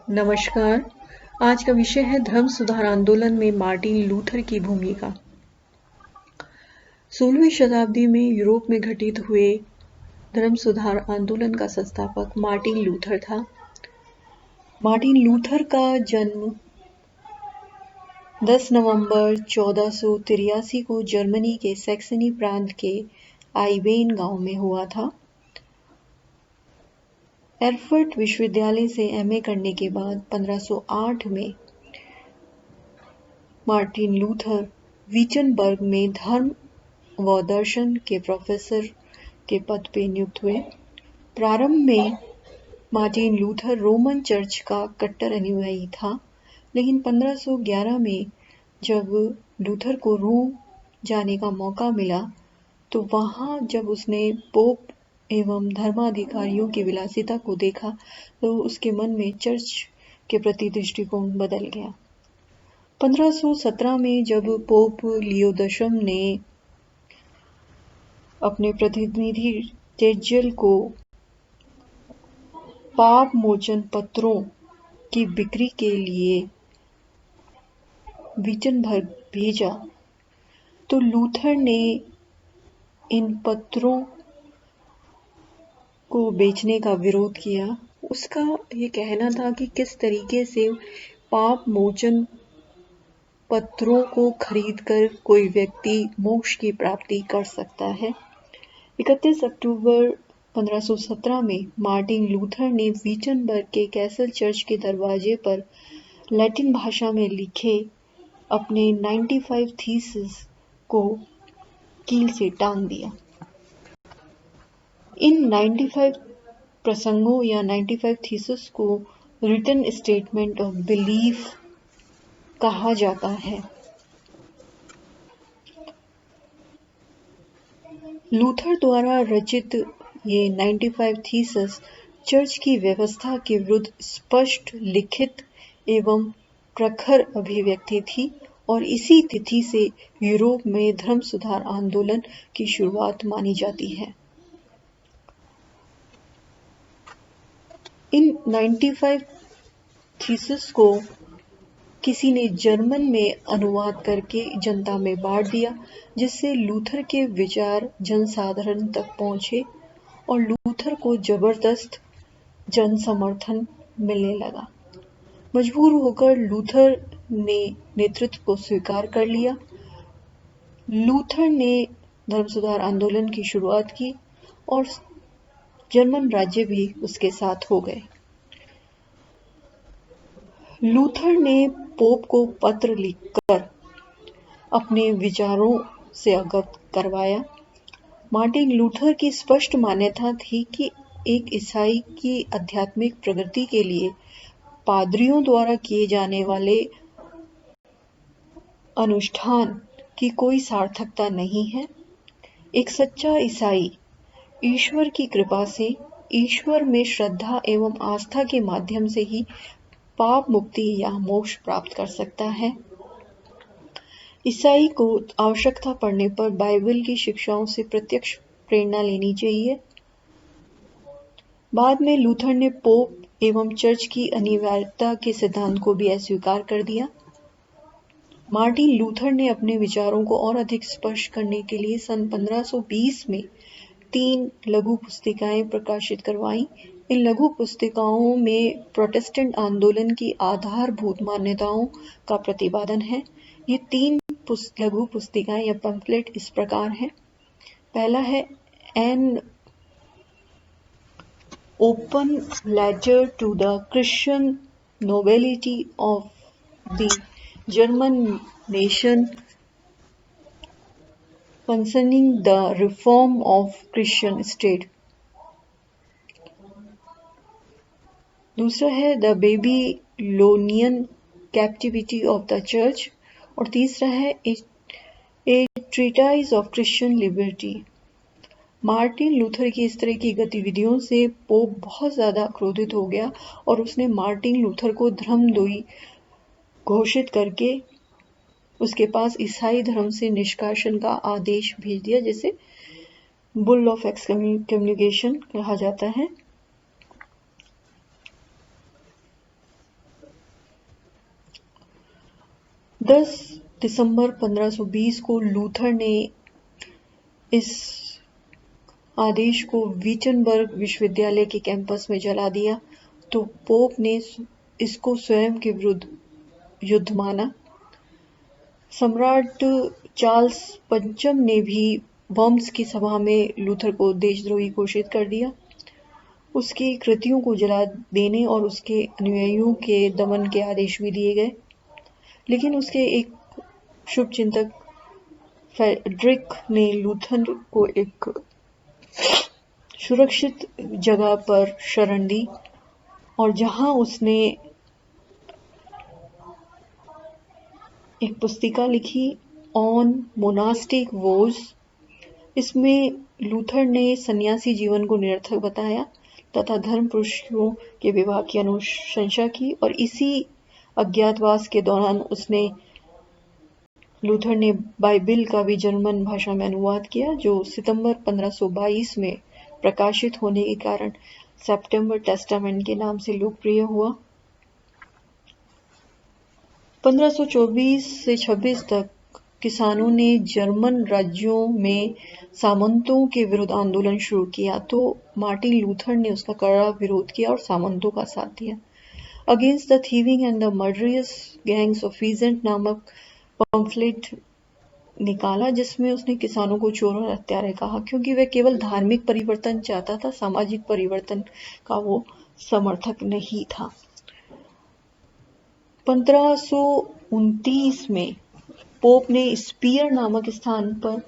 नमस्कार। आज का विषय है धर्म सुधार आंदोलन में मार्टिन लूथर की भूमिका। 16वीं शताब्दी में यूरोप में घटित हुए धर्म सुधार आंदोलन का संस्थापक मार्टिन लूथर था। मार्टिन लूथर का जन्म 10 नवंबर 1483 को जर्मनी के सैक्सनी प्रांत के आइवेन गांव में हुआ था। एरफर्ट विश्वविद्यालय से एमए करने के बाद 1508 में मार्टिन लूथर वीटनबर्ग में धर्म व दर्शन के प्रोफेसर के पद पर नियुक्त हुए। प्रारंभ में मार्टिन लूथर रोमन चर्च का कट्टर अनुयायी था, लेकिन 1511 में जब लूथर को रोम जाने का मौका मिला तो वहां जब उसने पोप एवं धर्माधिकारियों की विलासिता को देखा तो उसके मन में चर्च के प्रति दृष्टिकोण बदल गया। 1517 में जब पोप लियो दशम ने अपने प्रतिनिधि टेज्जेल को पाप मोचन पत्रों की बिक्री के लिए वीटनबर्ग भेजा तो लूथर ने इन पत्रों को बेचने का विरोध किया। उसका ये कहना था कि किस तरीके से पाप मोचन पत्रों को खरीदकर कोई व्यक्ति मोक्ष की प्राप्ति कर सकता है। 31 अक्टूबर 1517 में मार्टिन लूथर ने वीटनबर्ग के कैसल चर्च के दरवाजे पर लैटिन भाषा में लिखे अपने 95 थीसिस को कील से टांग दिया। इन 95 प्रसंगों या 95 थीसिस को रिटन स्टेटमेंट ऑफ बिलीफ कहा जाता है। लूथर द्वारा रचित ये 95 थीसिस चर्च की व्यवस्था के विरुद्ध स्पष्ट, लिखित एवं प्रखर अभिव्यक्ति थी और इसी तिथि से यूरोप में धर्म सुधार आंदोलन की शुरुआत मानी जाती है। इन 95 थीसिस को किसी ने जर्मन में अनुवाद करके जनता में बांट दिया, जिससे लूथर के विचार जनसाधारण तक पहुंचे और लूथर को जबरदस्त जन समर्थन मिलने लगा। मजबूर होकर लूथर ने नेतृत्व को स्वीकार कर लिया। लूथर ने धर्म सुधार आंदोलन की शुरुआत की और जर्मन राज्य भी उसके साथ हो गए। लूथर ने पोप को पत्र लिखकर अपने विचारों से अवगत करवाया। मार्टिन लूथर की स्पष्ट मान्यता थी कि एक ईसाई की आध्यात्मिक प्रगति के लिए पादरियों द्वारा किए जाने वाले अनुष्ठान की कोई सार्थकता नहीं है। एक सच्चा ईसाई ईश्वर की कृपा से ईश्वर में श्रद्धा एवं आस्था के माध्यम से ही पाप मुक्ति या मोक्ष प्राप्त कर सकता है। ईसाई को आवश्यकता पड़ने पर बाइबल की शिक्षाओं से प्रत्यक्ष प्रेरणा लेनी चाहिए। बाद में लूथर ने पोप एवं चर्च की अनिवार्यता के सिद्धांत को भी अस्वीकार कर दिया। मार्टिन लूथर ने अपने विचारों को और अधिक स्पष्ट करने के लिए सन 1520 में 3 लघु पुस्तिकाएं प्रकाशित करवाईं। इन लघु पुस्तिकाओं में प्रोटेस्टेंट आंदोलन की आधारभूत मान्यताओं का प्रतिपादन है। ये 3 लघु पुस्तिकाएं या पंपलेट इस प्रकार हैं। पहला है an open letter to the Christian nobility of the German nation concerning the reform of Christian state। दूसरा है the Babylonian captivity of the church और तीसरा है a treatise of Christian liberty. Martin Luther की इस तरह की गतिविधियों से पोप बहुत ज्यादा क्रोधित हो गया और उसने मार्टिन लूथर को धर्मद्रोही घोषित करके उसके पास ईसाई धर्म से निष्कासन का आदेश भेज दिया, जिसे बुल ऑफ एक्सकम्युनिकेशन कहा जाता है। 10 दिसंबर 1520 को लूथर ने इस आदेश को विटनबर्ग विश्वविद्यालय के कैंपस में जला दिया तो पोप ने इसको स्वयं के विरुद्ध युद्ध माना। सम्राट चार्ल्स पंचम ने भी वर्म्स की सभा में लूथर को देशद्रोही घोषित कर दिया। उसकी कृतियों को जला देने और उसके अनुयायियों के दमन के आदेश भी दिए गए, लेकिन उसके एक शुभचिंतक फ्रेडरिक ने लूथर को एक सुरक्षित जगह पर शरण दी और जहां उसने एक पुस्तिका लिखी ऑन मोनास्टिक वोज। इसमें लूथर ने सन्यासी जीवन को निरर्थक बताया तथा धर्म पुरुषों के विवाह की अनुशंसा की और इसी अज्ञातवास के दौरान लूथर ने बाइबिल का भी जर्मन भाषा में अनुवाद किया, जो सितंबर 1522 में प्रकाशित होने के कारण सेप्टेम्बर टेस्टामेंट के नाम से लोकप्रिय हुआ। 1524 से 26 तक किसानों ने जर्मन राज्यों में सामंतों के विरुद्ध आंदोलन शुरू किया तो मार्टिन लूथर ने उसका कड़ा विरोध किया और सामंतों का साथ दिया। Against the thieving and the murderous gangs of peasant नामक पम्फलेट निकाला, जिसमें उसने किसानों को चोर और हत्यारे कहा, क्योंकि वह केवल धार्मिक परिवर्तन चाहता था, सामाजिक परिवर्तन का वो समर्थक नहीं था। 1529 में पोप ने स्पीयर नामक स्थान पर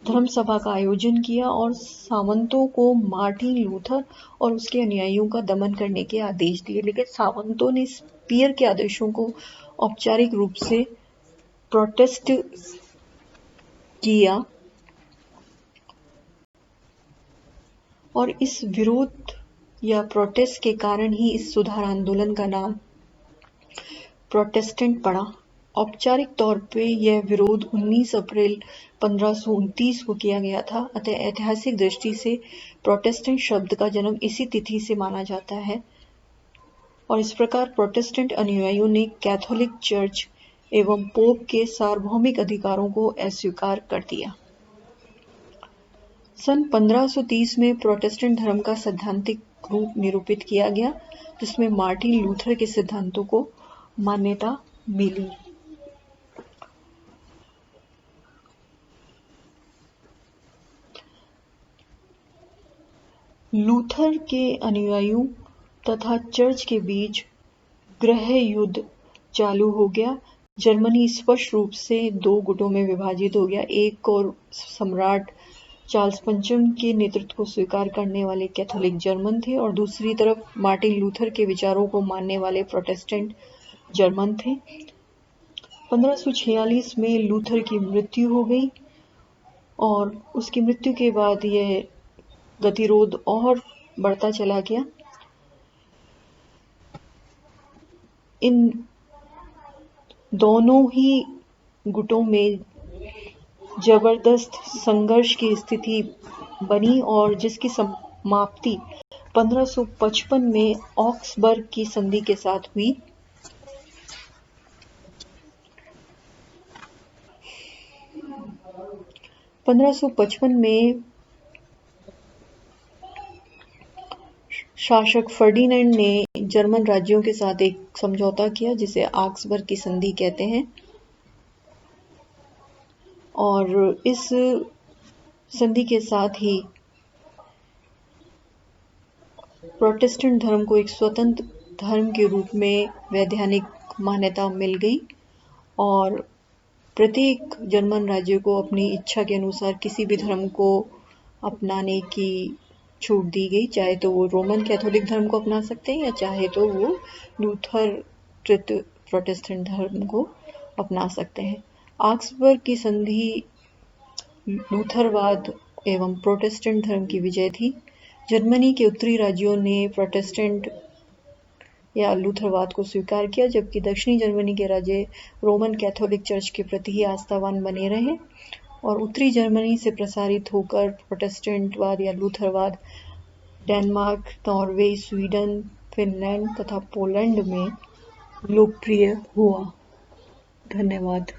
धर्म सभा का आयोजन किया और सामंतों को मार्टिन लूथर और उसके अनुयायियों का दमन करने के आदेश दिए, लेकिन सामंतों ने स्पीयर के आदेशों को औपचारिक रूप से प्रोटेस्ट किया और इस विरोध या प्रोटेस्ट के कारण ही इस सुधार आंदोलन का नाम प्रोटेस्टेंट पड़ा। औपचारिक तौर पे यह विरोध 19 अप्रैल 1529 को किया गया था, अतः ऐतिहासिक दृष्टि से प्रोटेस्टेंट शब्द का जन्म इसी तिथि से माना जाता है और इस प्रकार प्रोटेस्टेंट अनुयायियों ने कैथोलिक चर्च एवं पोप के सार्वभौमिक अधिकारों को अस्वीकार कर दिया। सन 1530 में प्रोटेस्टेंट धर्म का सैद्धांतिक रूप निरूपित किया गया, जिसमें मार्टिन लूथर के सिद्धांतों को मान्यता मिली। लूथर के अनुयायियों तथा चर्च के बीच गृह युद्ध चालू हो गया। जर्मनी स्पष्ट रूप से दो गुटों में विभाजित हो गया। एक और सम्राट चार्ल्स पंचम के नेतृत्व को स्वीकार करने वाले कैथोलिक जर्मन थे और दूसरी तरफ मार्टिन लूथर के विचारों को मानने वाले प्रोटेस्टेंट जर्मन थे। 1546 में लूथर की मृत्यु हो गई और उसकी मृत्यु के बाद यह गतिरोध और बढ़ता चला गया। इन दोनों ही गुटों में जबरदस्त संघर्ष की स्थिति बनी और जिसकी समाप्ति 1555 में ऑक्सबर्ग की संधि के साथ हुई। 1555 में शासक फर्डिनेंड ने जर्मन राज्यों के साथ एक समझौता किया जिसे ऑक्सबर्ग की संधि कहते हैं और इस संधि के साथ ही प्रोटेस्टेंट धर्म को एक स्वतंत्र धर्म के रूप में वैधानिक मान्यता मिल गई और प्रत्येक जर्मन राज्य को अपनी इच्छा के अनुसार किसी भी धर्म को अपनाने की छूट दी गई, चाहे तो वो रोमन कैथोलिक धर्म को अपना सकते हैं या चाहे तो वो लूथर प्रोटेस्टेंट धर्म को अपना सकते हैं। ऑक्सबर्ग की संधि लूथरवाद एवं प्रोटेस्टेंट धर्म की विजय थी। जर्मनी के उत्तरी राज्यों ने प्रोटेस्टेंट या लूथरवाद को स्वीकार किया, जबकि दक्षिणी जर्मनी के राज्य रोमन कैथोलिक चर्च के प्रति ही आस्थावान बने रहे और उत्तरी जर्मनी से प्रसारित होकर प्रोटेस्टेंटवाद या लूथरवाद डेनमार्क, नॉर्वे, स्वीडन, फिनलैंड तथा पोलैंड में लोकप्रिय हुआ। धन्यवाद।